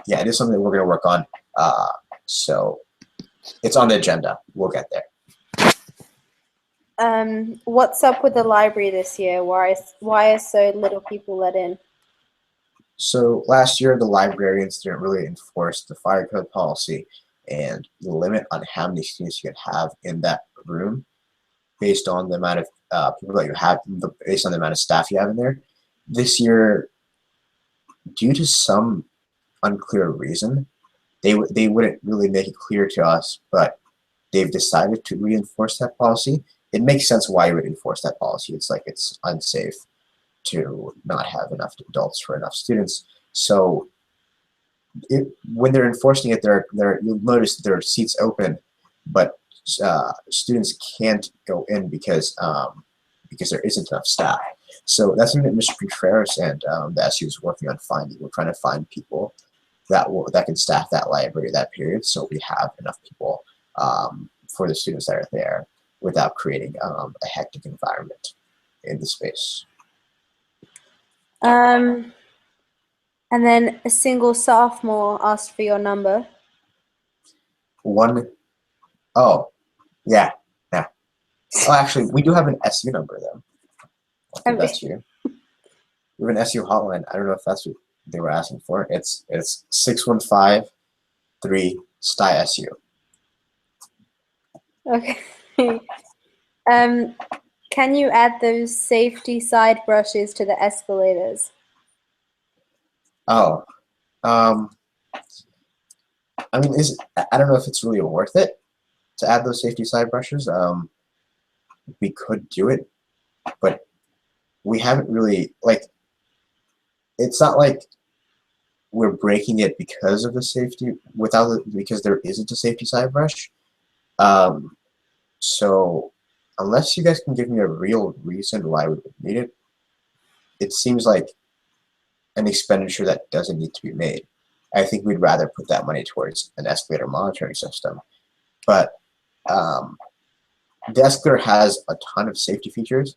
it is something that we're going to work on. So it's on the agenda. We'll get there. What's up with the library this year? Why are so little people let in? So last year, the librarians didn't really enforce the fire code policy and the limit on how many students you could have in that room based on the amount of people that you have, based on the amount of staff you have in there. This year, due to some unclear reason, they wouldn't really make it clear to us, but they've decided to reinforce that policy. It makes sense why you would enforce that policy. It's like it's unsafe to not have enough adults for enough students. So when they're enforcing it, you'll notice that there are seats open, but students can't go in because there isn't enough staff. So that's something that Mr. Contreras and the SU is working on finding. We're trying to find people that can staff that library that period, so we have enough people for the students that are there without creating a hectic environment in the space. And then a single sophomore asked for your number. Oh, yeah. Oh, actually, we do have an SU number, though. I think that's you. We have an SU hotline. I don't know if that's what they were asking for. It's 615-3-STI-SU. Okay. Can you add those safety side brushes to the escalators? Oh, I mean, I don't know if it's really worth it to add those safety side brushes. We could do it, but we haven't really, like, it's not like we're breaking it because of the safety, because there isn't a safety side brush. So unless you guys can give me a real reason why we would need it, it seems like an expenditure that doesn't need to be made. I think we'd rather put that money towards an escalator monitoring system. But the escalator has a ton of safety features.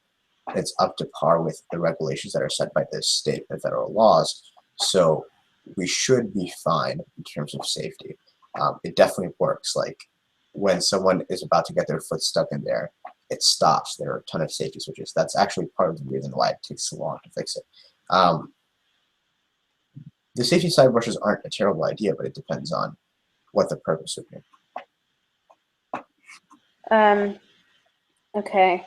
It's up to par with the regulations that are set by the state and federal laws. So we should be fine in terms of safety. It definitely works. Like when someone is about to get their foot stuck in there, it stops. There are a ton of safety switches. That's actually part of the reason why it takes so long to fix it. The safety side brushes aren't a terrible idea, but it depends on what the purpose would be. Okay.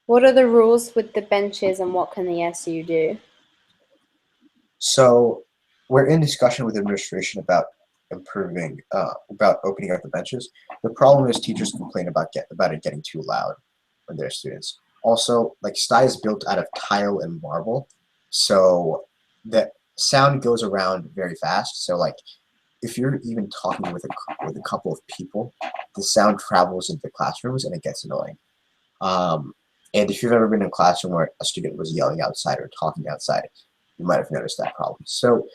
What are the rules with the benches and what can the SU do? So we're in discussion with administration about improving, about opening up the benches. The problem is teachers complain about it getting too loud when they're students. Also, like STI is built out of tile and marble, so the sound goes around very fast. So like if you're even talking with a couple of people, the sound travels into classrooms and it gets annoying. And if you've ever been in a classroom where a student was yelling outside or talking outside, you might have noticed that problem. So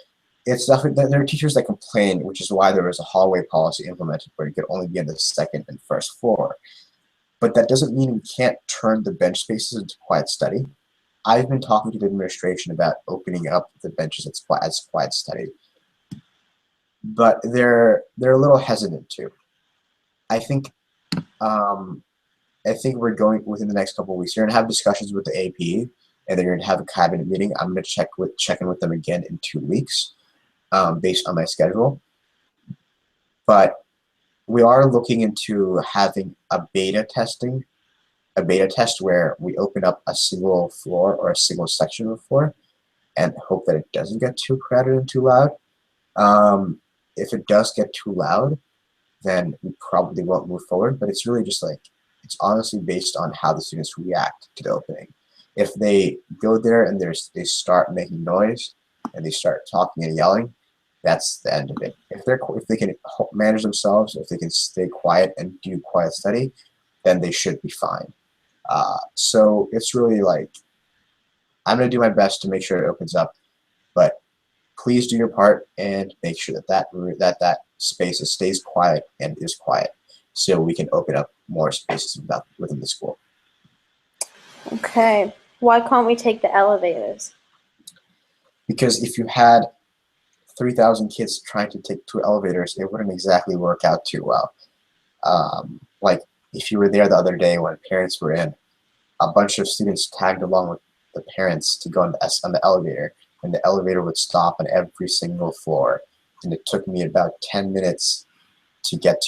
it's definitely, there are teachers that complain, which is why there was a hallway policy implemented where you could only be on the second and first floor. But that doesn't mean we can't turn the bench spaces into quiet study. I've been talking to the administration about opening up the benches as quiet study, but they're a little hesitant too. I think I think we're going within the next couple of weeks. You're gonna have discussions with the AP, and then you're gonna have a cabinet meeting. I'm gonna check in with them again in 2 weeks, based on my schedule. But we are looking into having a beta test where we open up a single floor or a single section of the floor, and hope that it doesn't get too crowded and too loud. If it does get too loud, then we probably won't move forward. But it's really just like, it's honestly based on how the students react to the opening. If they go there and they start making noise and they start talking and yelling, that's the end of it. If they can manage themselves, if they can stay quiet and do quiet study, then they should be fine. So it's really like, I'm gonna do my best to make sure it opens up, but please do your part and make sure that space stays quiet and is quiet, so we can open up more spaces within the school. Okay. Why can't we take the elevators? Because if you had 3,000 kids trying to take 2 elevators, it wouldn't exactly work out too well. Like if you were there the other day when parents were in, a bunch of students tagged along with the parents to go on the elevator, and the elevator would stop on every single floor, and it took me about 10 minutes to get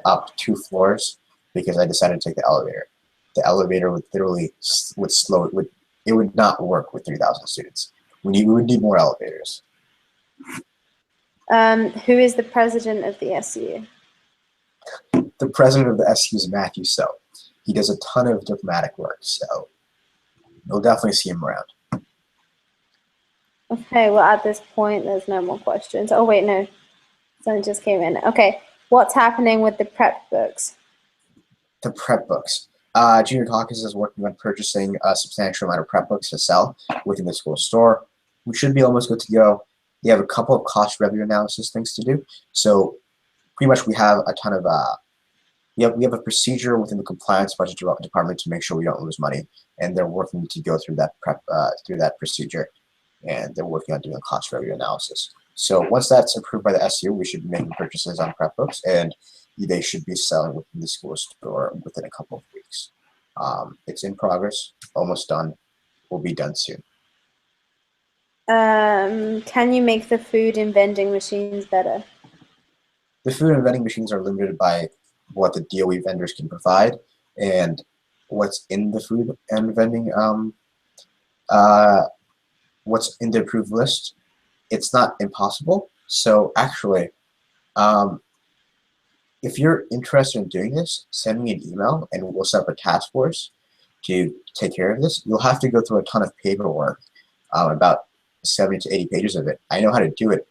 up 2 floors because I decided to take the elevator. The elevator would literally it would not work with 3,000 students. We would need more elevators. Who is the president of the SU? The president of the SU is Matthew So. He does a ton of diplomatic work, so you'll definitely see him around. Okay, well, at this point, there's no more questions. Oh, wait, no. Someone just came in. Okay, what's happening with the prep books? The prep books. Junior Caucus is working on purchasing a substantial amount of prep books to sell within the school store. We should be almost good to go. We have a couple of cost revenue analysis things to do. So pretty much we have a ton of we have a procedure within the compliance budget department to make sure we don't lose money, and they're working to go through that procedure, and they're working on doing a cost revenue analysis. So once that's approved by the SU, we should be making purchases on prep books, and they should be selling within the school store within a couple of weeks. It's in progress, almost done. We'll be done soon. Can you make the food and vending machines better? The food and vending machines are limited by what the DOE vendors can provide and what's in the food and vending, what's in the approved list. It's not impossible. So actually, if you're interested in doing this, send me an email and we'll set up a task force to take care of this. You'll have to go through a ton of paperwork, about 70 to 80 pages of it. I know how to do it,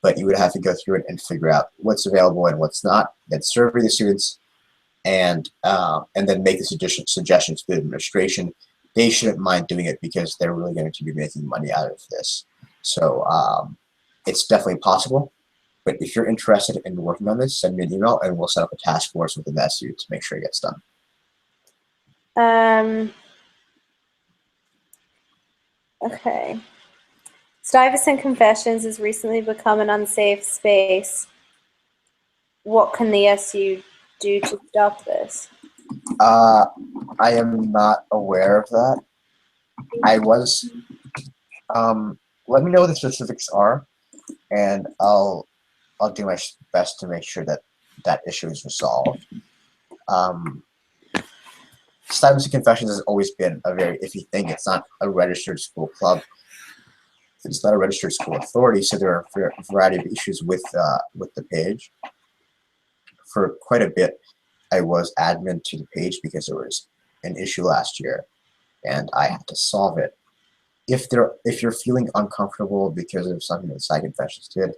but you would have to go through it and figure out what's available and what's not, then survey the students, and then make the suggestions to the administration. They shouldn't mind doing it because they're really going to be making money out of this. So it's definitely possible. But if you're interested in working on this, send me an email and we'll set up a task force within the SU to make sure it gets done. Okay. Stuyvesant Confessions has recently become an unsafe space. What can the SU do to stop this? I am not aware of that. I was, let me know what the specifics are, and I'll do my best to make sure that that issue is resolved. Stuyvesant Confessions has always been a very iffy thing. It's not a registered school club. It's not a registered school authority, so there are a variety of issues with the page for quite a bit. I was admin to the page because there was an issue last year, and I had to solve it. If you're feeling uncomfortable because of something that Side Confessions did,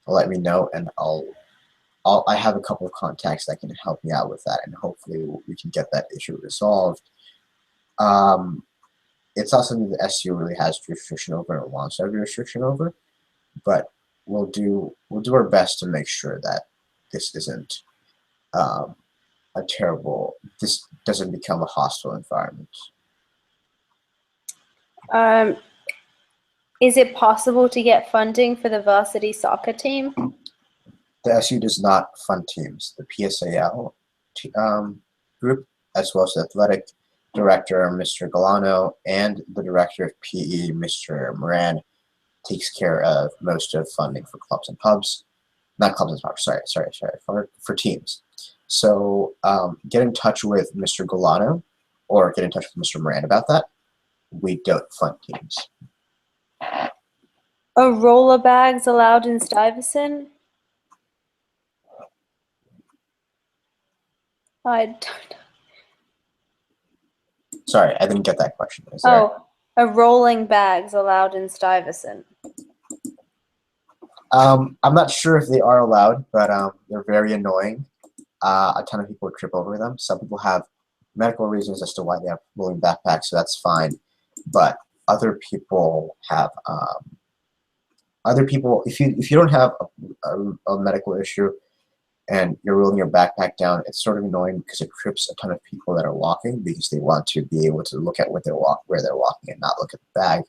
let me know, and I have a couple of contacts that can help me out with that, and hopefully we can get that issue resolved. It's not something that SEO really has restriction over or wants to have restriction over, but we'll do our best to make sure that this isn't this doesn't become a hostile environment. Is it possible to get funding for the varsity soccer team? The SU does not fund teams. The PSAL group, as well as the athletic director, Mr. Galano, and the director of PE, Mr. Moran, takes care of most of funding for clubs and pubs. Not clubs and pubs, sorry, for teams. So get in touch with Mr. Galano or get in touch with Mr. Moran about that. We don't fund teams. Are roller bags allowed in Stuyvesant? I don't know. Sorry, I didn't get that question. Oh, are rolling bags allowed in Stuyvesant? I'm not sure if they are allowed, but they're very annoying. A ton of people trip over them. Some people have medical reasons as to why they have rolling backpacks, so that's fine. But other people have if you don't have a medical issue and you're rolling your backpack down, it's sort of annoying because it trips a ton of people that are walking because they want to be able to look at where they're walking and not look at the bag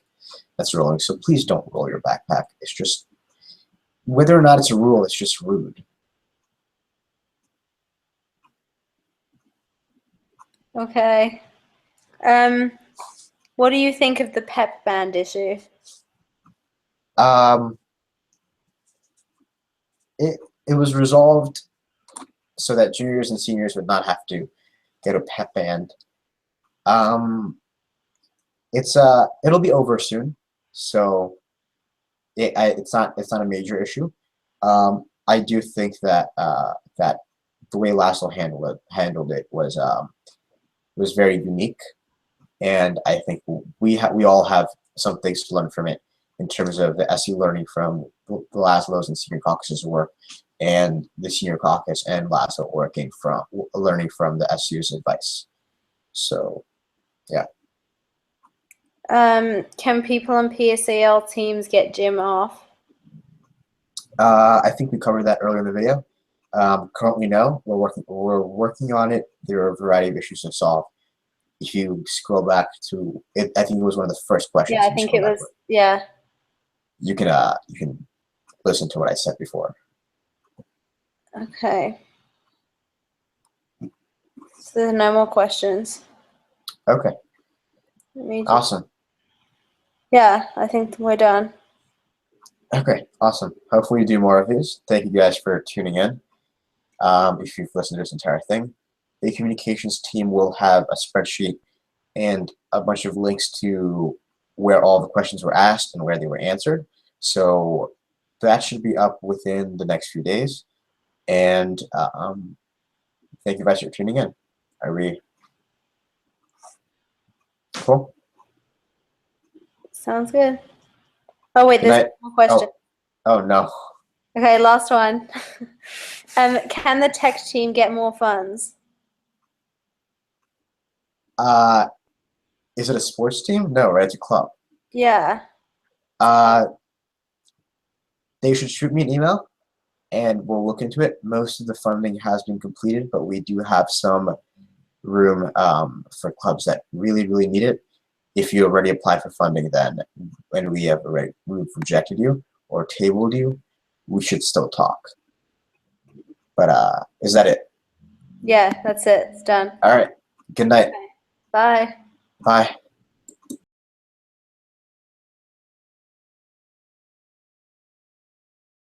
that's rolling. So please don't roll your backpack. It's just, whether or not it's a rule, it's just rude. Okay. What do you think of the pep band issue? It was resolved so that juniors and seniors would not have to get a pep band. It'll be over soon, so it's not a major issue. I do think that that the way Laszlo handled it was very unique, and I think we all have some things to learn from it in terms of the SE learning from the Laszlo's and senior caucus's work, and the senior caucus and Laszlo learning from the SU's advice. So, yeah. Can people on PSAL teams get gym off? I think we covered that earlier in the video. Currently, no. We're working on it. There are a variety of issues to solve. If you scroll back to it, I think it was one of the first questions. Yeah, I think it was. Yeah. You can listen to what I said before. Okay. So there's no more questions. Okay. Awesome. Yeah, I think we're done. Okay, awesome. Hopefully we do more of these. Thank you guys for tuning in. If you've listened to this entire thing, the communications team will have a spreadsheet and a bunch of links to where all the questions were asked and where they were answered. So that should be up within the next few days. And thank you guys for tuning in. Cool. Sounds good. Oh wait, there's one more question. Oh no. Okay, last one. Can the tech team get more funds? Is it a sports team? No, right? It's a club. Yeah. They should shoot me an email and we'll look into it. Most of the funding has been completed, but we do have some room for clubs that really, really need it. If you already applied for funding, then when we've rejected you or tabled you, we should still talk. But is that it? Yeah, that's it. It's done. All right. Good night. Okay. Bye. Bye.